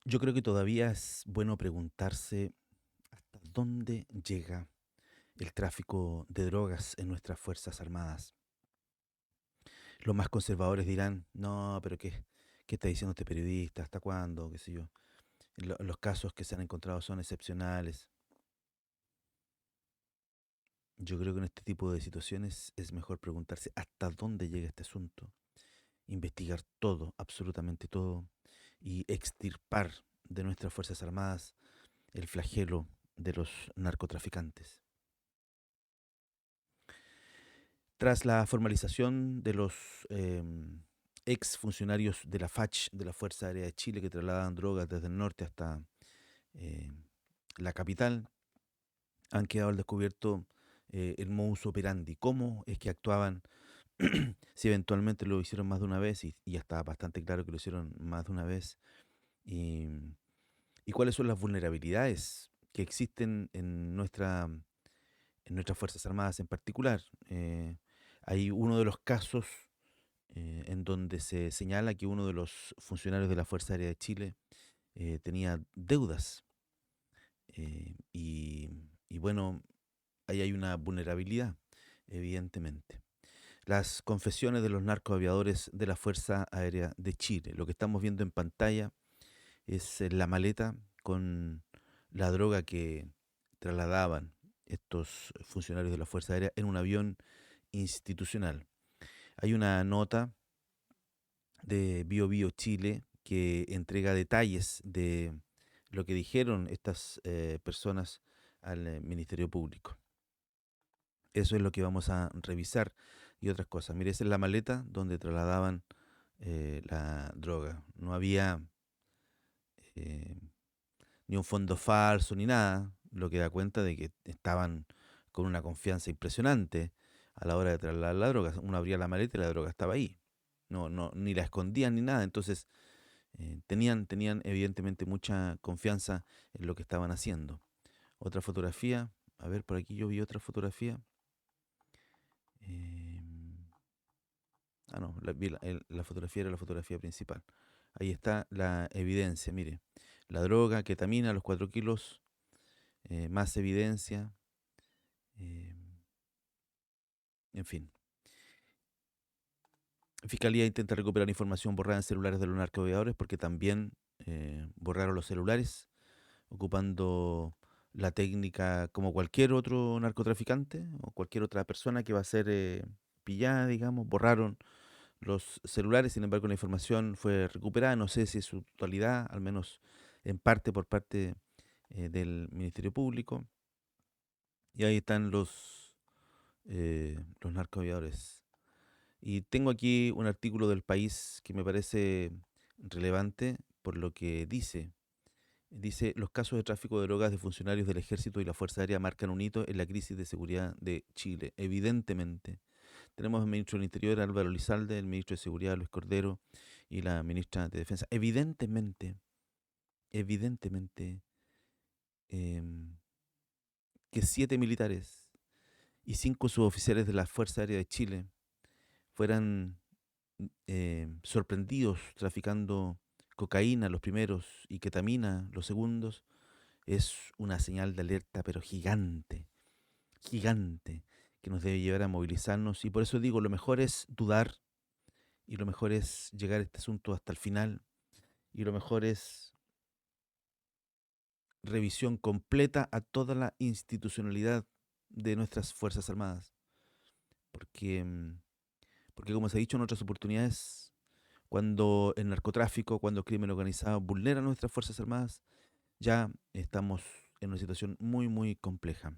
Yo creo que todavía es bueno preguntarse hasta dónde llega el tráfico de drogas en nuestras Fuerzas Armadas. Los más conservadores dirán, no, pero ¿qué está diciendo este periodista? ¿Hasta cuándo? ¿Qué sé yo? Los casos que se han encontrado son excepcionales. Yo creo que en este tipo de situaciones es mejor preguntarse hasta dónde llega este asunto, investigar todo, absolutamente todo, y extirpar de nuestras Fuerzas Armadas el flagelo de los narcotraficantes. Tras la formalización de los ex funcionarios de la FACH, de la Fuerza Aérea de Chile, que trasladaban drogas desde el norte hasta eh, la capital, han quedado al descubierto el modus operandi, cómo es que actuaban, si eventualmente lo hicieron más de una vez, y ya está bastante claro que lo hicieron más de una vez, y, y cuáles son las vulnerabilidades que existen en nuestras Fuerzas Armadas en particular. Hay uno de los casos en donde se señala que uno de los funcionarios de la Fuerza Aérea de Chile tenía deudas y bueno, ahí hay una vulnerabilidad, evidentemente. Las confesiones de los narcoaviadores de la Fuerza Aérea de Chile. Lo que estamos viendo en pantalla es la maleta con la droga que trasladaban estos funcionarios de la Fuerza Aérea en un avión institucional. Hay una nota de Bio Bio Chile que entrega detalles de lo que dijeron estas personas al Ministerio Público. Eso es lo que vamos a revisar y otras cosas. Mire, esa es la maleta donde trasladaban la droga. No había eh, ni un fondo falso ni nada, lo que da cuenta de que estaban con una confianza impresionante a la hora de trasladar la droga. Uno abría la maleta y la droga estaba ahí. No, no, ni la escondían ni nada. Entonces, tenían evidentemente mucha confianza en lo que estaban haciendo. Otra fotografía, a ver, por aquí yo vi otra fotografía. Eh, no, la fotografía era la fotografía principal. Ahí está la evidencia, mire. La droga, ketamina, los 4 kilos, más evidencia, eh, en fin. Fiscalía intenta recuperar información borrada en celulares de los narcoaviadores porque también borraron los celulares ocupando la técnica como cualquier otro narcotraficante o cualquier otra persona que va a ser pillada, digamos, borraron los celulares, sin embargo la información fue recuperada, no sé si es su totalidad, al menos en parte por parte del Ministerio Público, y ahí están los narcoaviadores. Y tengo aquí un artículo del País que me parece relevante por lo que dice. Dice, los casos de tráfico de drogas de funcionarios del Ejército y la Fuerza Aérea marcan un hito en la crisis de seguridad de Chile. Evidentemente, tenemos al ministro del Interior, Álvaro Lizalde, el ministro de Seguridad, Luis Cordero, y la ministra de Defensa. Evidentemente, em, que 7 militares y 5 suboficiales de la Fuerza Aérea de Chile fueran sorprendidos traficando cocaína los primeros y ketamina los segundos, es una señal de alerta, pero gigante, gigante, que nos debe llevar a movilizarnos. Y por eso digo, lo mejor es dudar y lo mejor es llegar a este asunto hasta el final y lo mejor es revisión completa a toda la institucionalidad de nuestras Fuerzas Armadas. Porque, porque como se ha dicho en otras oportunidades, cuando el narcotráfico, cuando el crimen organizado vulnera nuestras Fuerzas Armadas, ya estamos en una situación muy, muy compleja.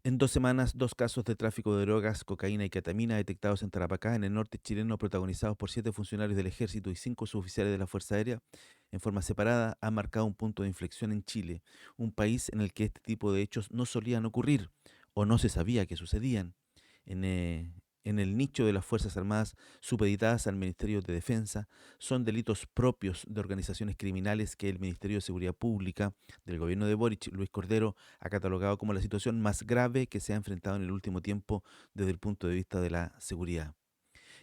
En 2 semanas, 2 casos de tráfico de drogas, cocaína y ketamina detectados en Tarapacá, en el norte chileno, protagonizados por 7 funcionarios del Ejército y 5 suboficiales de la Fuerza Aérea, en forma separada, han marcado un punto de inflexión en Chile, un país en el que este tipo de hechos no solían ocurrir o no se sabía que sucedían. En, eh, en el nicho de las Fuerzas Armadas supeditadas al Ministerio de Defensa, son delitos propios de organizaciones criminales que el Ministerio de Seguridad Pública del gobierno de Boric, Luis Cordero, ha catalogado como la situación más grave que se ha enfrentado en el último tiempo desde el punto de vista de la seguridad.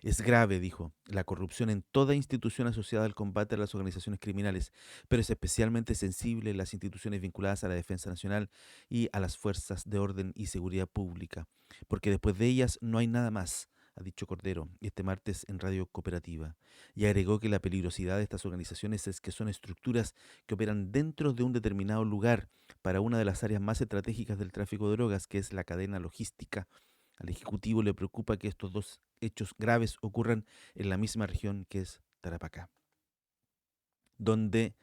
Es grave, dijo, la corrupción en toda institución asociada al combate a las organizaciones criminales, pero es especialmente sensible en las instituciones vinculadas a la defensa nacional y a las fuerzas de orden y seguridad pública, porque después de ellas no hay nada más, ha dicho Cordero este martes en Radio Cooperativa, y agregó que la peligrosidad de estas organizaciones es que son estructuras que operan dentro de un determinado lugar para una de las áreas más estratégicas del tráfico de drogas, que es la cadena logística. Al Ejecutivo le preocupa que estos dos hechos graves ocurran en la misma región que es Tarapacá, donde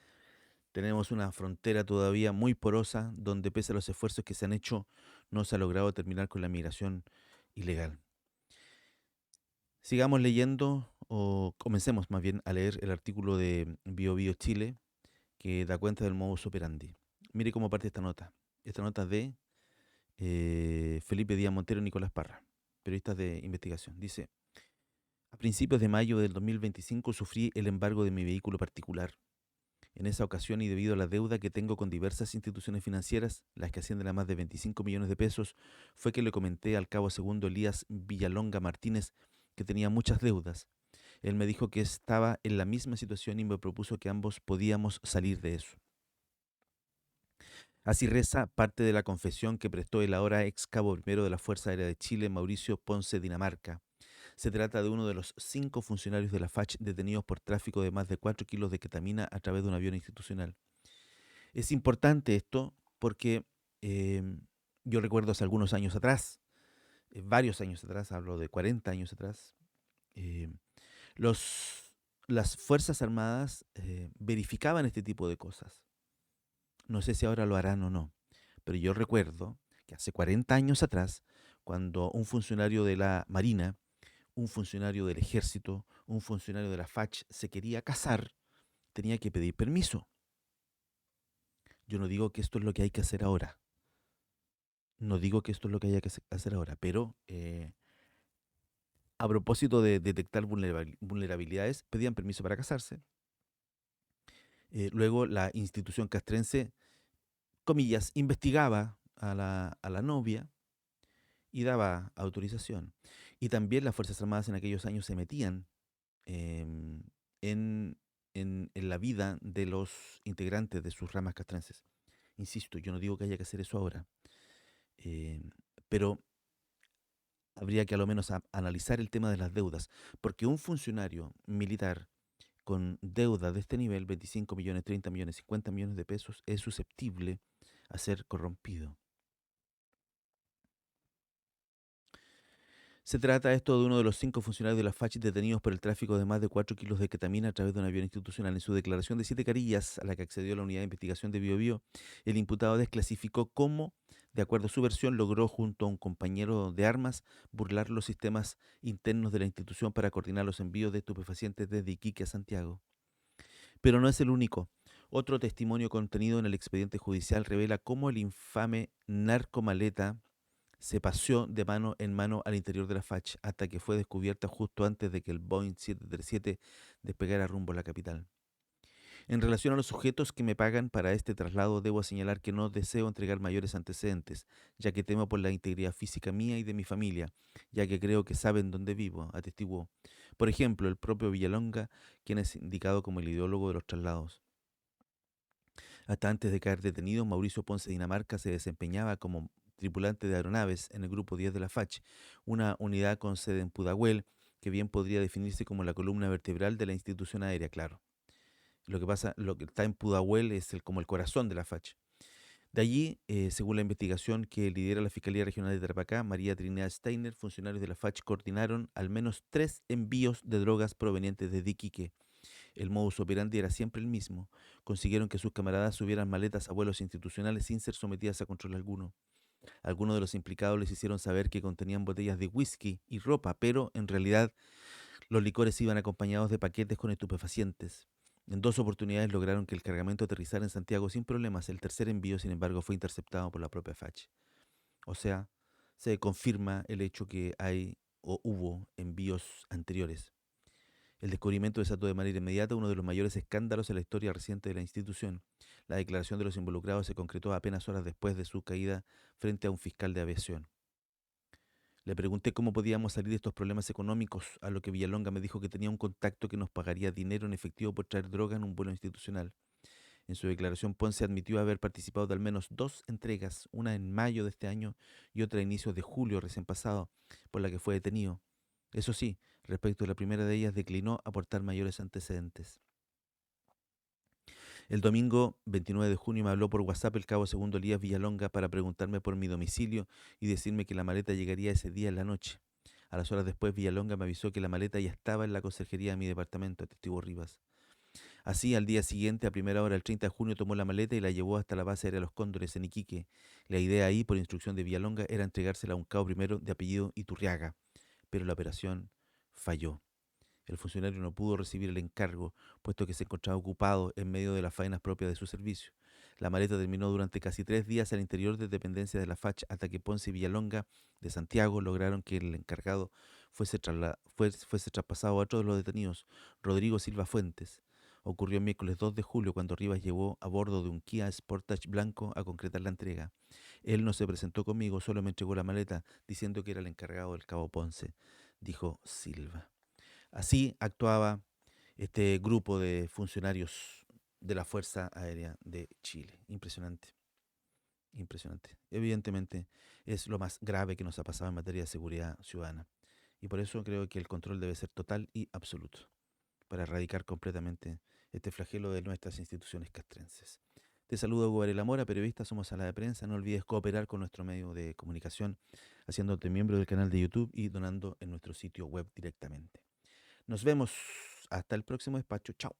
tenemos una frontera todavía muy porosa, donde pese a los esfuerzos que se han hecho, no se ha logrado terminar con la migración ilegal. Sigamos leyendo, o comencemos más bien a leer el artículo de BioBio Chile, que da cuenta del modus operandi. Mire cómo parte esta nota de Felipe Díaz Montero y Nicolás Parra, periodistas de investigación. Dice: a principios de mayo del 2025 sufrí el embargo de mi vehículo particular. En esa ocasión y debido a la deuda que tengo con diversas instituciones financieras, las que ascienden a más de 25 millones de pesos, fue que le comenté al cabo segundo Elías Villalonga Martínez que tenía muchas deudas. Él me dijo que estaba en la misma situación y me propuso que ambos podíamos salir de eso. Así reza parte de la confesión que prestó el ahora ex cabo primero de la Fuerza Aérea de Chile, Mauricio Ponce Dinamarca. Se trata de uno de los 5 funcionarios de la FACH detenidos por tráfico de más de 4 kilos de ketamina a través de un avión institucional. Es importante esto porque eh, yo recuerdo hace algunos años atrás, varios años atrás, hablo de 40 años atrás, eh, los, las Fuerzas Armadas verificaban este tipo de cosas. No sé si ahora lo harán o no, pero yo recuerdo que hace 40 años atrás, cuando un funcionario de la Marina, un funcionario del Ejército, un funcionario de la FACH se quería casar, tenía que pedir permiso. Yo no digo que esto es lo que hay que hacer ahora, no digo que esto es lo que haya que hacer ahora, pero a propósito de detectar vulnerabilidades, pedían permiso para casarse. Luego la institución castrense, comillas, investigaba a la novia y daba autorización. Y también las Fuerzas Armadas en aquellos años se metían em, en, en la vida de los integrantes de sus ramas castrenses. Insisto, yo no digo que haya que hacer eso ahora, eh, pero habría que a lo menos analizar el tema de las deudas, porque un funcionario militar con deuda de este nivel, 25 millones, 30 millones, 50 millones de pesos, es susceptible a ser corrompido. Se trata esto de uno de los 5 funcionarios de la FACH detenidos por el tráfico de más de 4 kilos de ketamina a través de un avión institucional. En su declaración de 7 carillas a la que accedió la unidad de investigación de BioBio, el imputado desclasificó cómo, de acuerdo a su versión, logró junto a un compañero de armas burlar los sistemas internos de la institución para coordinar los envíos de estupefacientes desde Iquique a Santiago. Pero no es el único. Otro testimonio contenido en el expediente judicial revela cómo el infame narcomaleta se paseó de mano en mano al interior de la FACH hasta que fue descubierta justo antes de que el Boeing 737 despegara rumbo a la capital. En relación a los sujetos que me pagan para este traslado, debo señalar que no deseo entregar mayores antecedentes, ya que temo por la integridad física mía y de mi familia, ya que creo que saben dónde vivo, atestiguó. Por ejemplo, el propio Villalonga, quien es indicado como el ideólogo de los traslados. Hasta antes de caer detenido, Mauricio Ponce Dinamarca se desempeñaba como tripulante de aeronaves en el Grupo 10 de la FACH, una unidad con sede en Pudahuel, que bien podría definirse como la columna vertebral de la institución aérea, claro. Lo que pasa, lo que está en Pudahuel es como el corazón de la FACH. De allí, según la investigación que lidera la Fiscalía Regional de Tarapacá, María Trinidad Steiner, funcionarios de la FACH coordinaron al menos 3 envíos de drogas provenientes de Iquique. El modus operandi era siempre el mismo. Consiguieron que sus camaradas subieran maletas a vuelos institucionales sin ser sometidas a control alguno. Algunos de los implicados les hicieron saber que contenían botellas de whisky y ropa, pero en realidad los licores iban acompañados de paquetes con estupefacientes. En 2 oportunidades lograron que el cargamento aterrizara en Santiago sin problemas. El tercer envío, sin embargo, fue interceptado por la propia FACH. O sea, se confirma el hecho que hay o hubo envíos anteriores. El descubrimiento desató de manera inmediata uno de los mayores escándalos en la historia reciente de la institución. La declaración de los involucrados se concretó apenas horas después de su caída frente a un fiscal de aviación. Le pregunté cómo podíamos salir de estos problemas económicos, a lo que Villalonga me dijo que tenía un contacto que nos pagaría dinero en efectivo por traer droga en un vuelo institucional. En su declaración, Ponce admitió haber participado de al menos dos entregas, una en mayo de este año y otra a inicios de julio recién pasado, por la que fue detenido. Eso sí, respecto a la primera de ellas, declinó aportar mayores antecedentes. El domingo 29 de junio me habló por WhatsApp el cabo segundo Elías Villalonga para preguntarme por mi domicilio y decirme que la maleta llegaría ese día en la noche. A las horas después, Villalonga me avisó que la maleta ya estaba en la conserjería de mi departamento, testigo Rivas. Así, al día siguiente, a primera hora, el 30 de junio, tomó la maleta y la llevó hasta la base aérea Los Cóndores en Iquique. La idea ahí, por instrucción de Villalonga, era entregársela a un cabo primero de apellido Iturriaga, pero la operación falló. El funcionario no pudo recibir el encargo, puesto que se encontraba ocupado en medio de las faenas propias de su servicio. La maleta terminó durante casi 3 días al interior de dependencia de la FACH hasta que Ponce y Villalonga de Santiago lograron que el encargado fuese traspasado a otro de los detenidos, Rodrigo Silva Fuentes. Ocurrió el miércoles 2 de julio cuando Rivas llevó a bordo de un Kia Sportage blanco a concretar la entrega. Él no se presentó conmigo, solo me entregó la maleta diciendo que era el encargado del cabo Ponce, dijo Silva. Así actuaba este grupo de funcionarios de la Fuerza Aérea de Chile. Impresionante, impresionante. Evidentemente es lo más grave que nos ha pasado en materia de seguridad ciudadana. Y por eso creo que el control debe ser total y absoluto, para erradicar completamente este flagelo de nuestras instituciones castrenses. Te saludo, Hugo Varela Mora, periodista, somos Sala de Prensa. No olvides cooperar con nuestro medio de comunicación, haciéndote miembro del canal de YouTube y donando en nuestro sitio web directamente. Nos vemos hasta el próximo despacho. Chao.